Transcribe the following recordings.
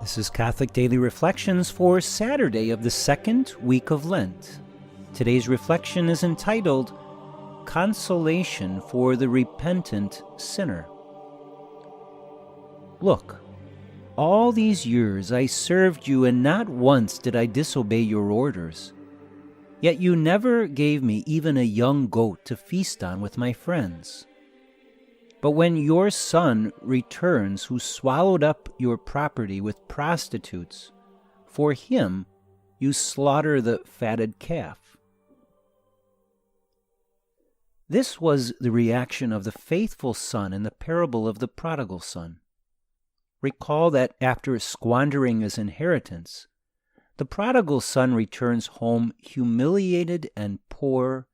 This is Catholic Daily Reflections for Saturday of the second week of Lent. Today's reflection is entitled, Consolation for the Repentant Sinner. Look, all these years I served you, and not once did I disobey your orders. Yet you never gave me even a young goat to feast on with my friends. But when your son returns, who swallowed up your property with prostitutes, for him you slaughter the fatted calf. This was the reaction of the faithful son in the parable of the prodigal son. Recall that after squandering his inheritance, the prodigal son returns home humiliated and poor,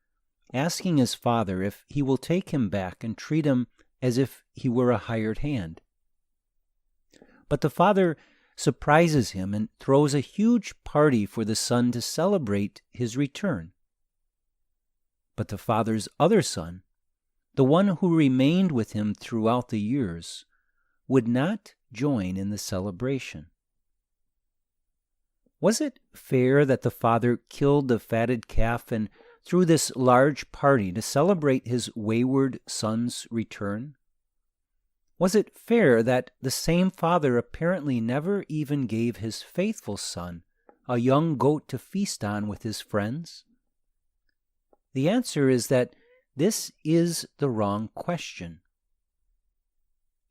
asking his father if he will take him back and treat him as if he were a hired hand. But the father surprises him and throws a huge party for the son to celebrate his return. But the father's other son, the one who remained with him throughout the years, would not join in the celebration. Was it fair that the father killed the fatted calf and threw this large party to celebrate his wayward son's return? Was it fair that the same father apparently never even gave his faithful son a young goat to feast on with his friends? The answer is that this is the wrong question.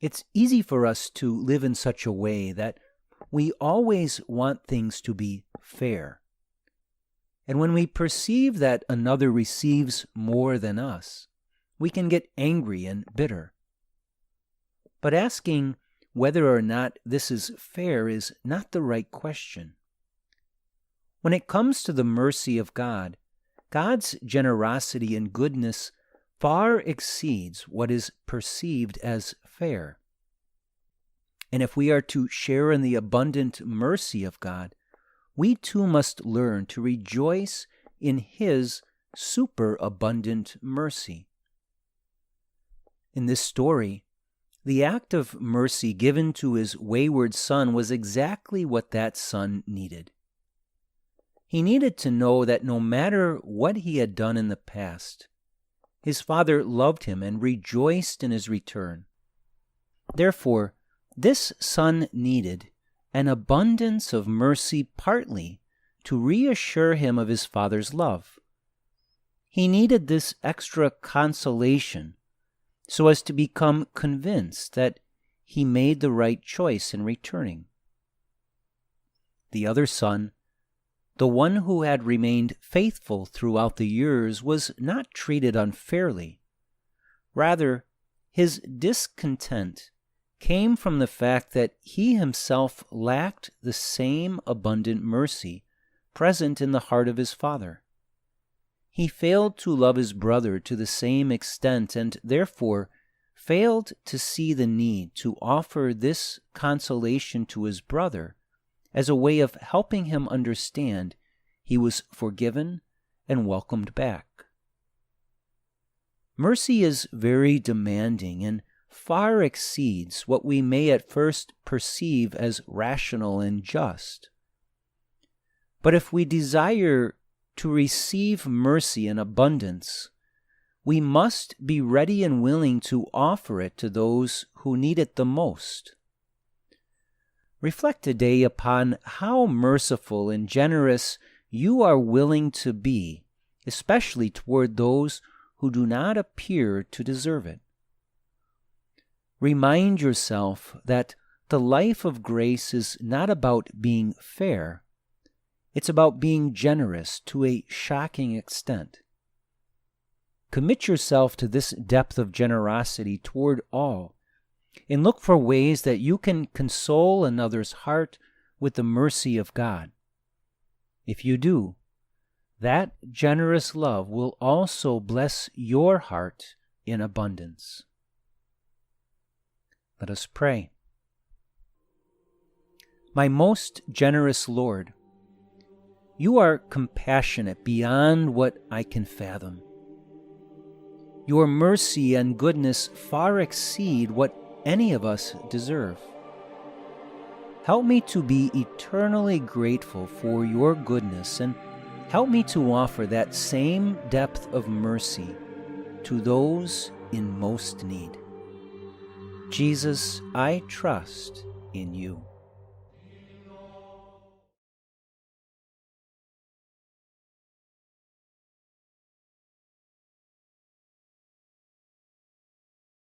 It's easy for us to live in such a way that we always want things to be fair. And when we perceive that another receives more than us, we can get angry and bitter. But asking whether or not this is fair is not the right question. When it comes to the mercy of God, God's generosity and goodness far exceeds what is perceived as fair. And if we are to share in the abundant mercy of God, we too must learn to rejoice in His superabundant mercy. In this story, the act of mercy given to his wayward son was exactly what that son needed. He needed to know that no matter what he had done in the past, his father loved him and rejoiced in his return. Therefore, this son needed an abundance of mercy, partly to reassure him of his father's love. He needed this extra consolation so as to become convinced that he made the right choice in returning. The other son, the one who had remained faithful throughout the years, was not treated unfairly. Rather, his discontent came from the fact that he himself lacked the same abundant mercy present in the heart of his father. He failed to love his brother to the same extent, and therefore failed to see the need to offer this consolation to his brother as a way of helping him understand he was forgiven and welcomed back. Mercy is very demanding and far exceeds what we may at first perceive as rational and just. But if we desire to receive mercy in abundance, we must be ready and willing to offer it to those who need it the most. Reflect today upon how merciful and generous you are willing to be, especially toward those who do not appear to deserve it. Remind yourself that the life of grace is not about being fair. It's about being generous to a shocking extent. Commit yourself to this depth of generosity toward all, and look for ways that you can console another's heart with the mercy of God. If you do, that generous love will also bless your heart in abundance. Let us pray. My most generous Lord, you are compassionate beyond what I can fathom. Your mercy and goodness far exceed what any of us deserve. Help me to be eternally grateful for your goodness, and help me to offer that same depth of mercy to those in most need. Jesus, I trust in you.